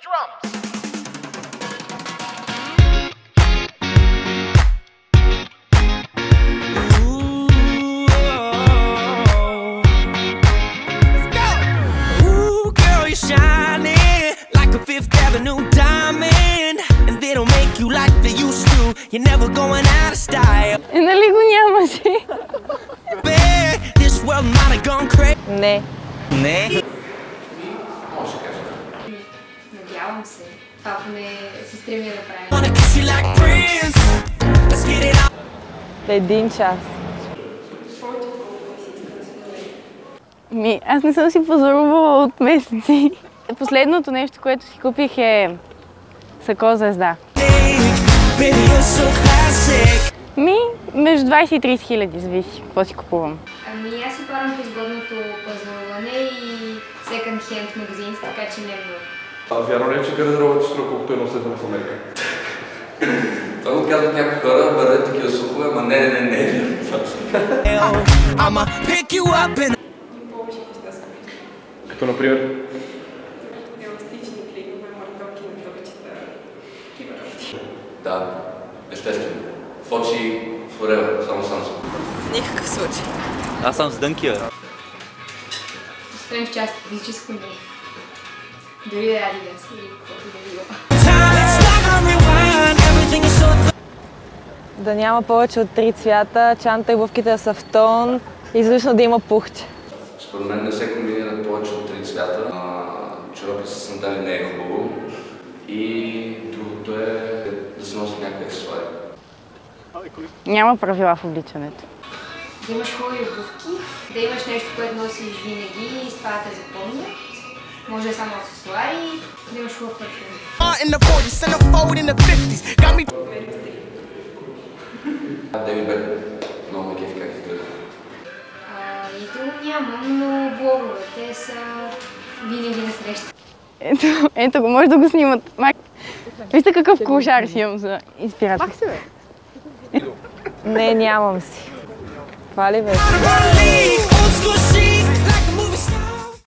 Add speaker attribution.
Speaker 1: drums.
Speaker 2: Avenue diamond, and they don't make you like they used to. You're never going out of style.
Speaker 3: Нали го нямаше?
Speaker 2: This world might have gone crazy.
Speaker 3: Не.
Speaker 2: Не.
Speaker 4: Надявам се. Това поне се стремя да правим.
Speaker 2: Wanna kiss you like Prince. Let's get it up.
Speaker 3: 1 час. Аз не съм си пазарувала от месеци. Последното нещо, което си купих е сако звезда. Между 20 и 30 хиляди, зависи какво си купувам.
Speaker 4: Ами аз си парам в изгодното пазаруване и секонд-хенд магазините, така че не е много.
Speaker 5: Вярно ли е, че гардеробът струва колкото едно следване в Америка?
Speaker 6: Това го казват някои хора, вървят такива слухове, ама не е вярно.
Speaker 5: Като например?
Speaker 6: Да, естествено. Фочи forever, само Samsung.
Speaker 7: В никакъв случай.
Speaker 8: Аз съм с дънки, бе.
Speaker 4: Освен в част физическо не. Дори да яди да си или каквото да било.
Speaker 3: Да няма повече от 3 цвята, чанта и обувките да са в тон, излишно да има пухче.
Speaker 6: Според мен не се комбинират повече от 3 цвята. Чорапи с сандали не е хубаво. И другото е да се носят някакви аксесуари.
Speaker 3: Няма правила в обличането.
Speaker 4: Да имаш хубави обувки, да имаш нещо, което носиш винаги и с това да те запомня. Може да само аксесуари, да имаш хубав парфюм.
Speaker 6: Дейвид Бекъм. Много ме кефи как изглежда.
Speaker 4: Идол нямам, но блогове. Те са винаги на среща.
Speaker 3: Ето го, може да го снимат. Вижте какъв клошар си имам за инспирация. Пак си, бе? Не, нямам си. Това ли вече?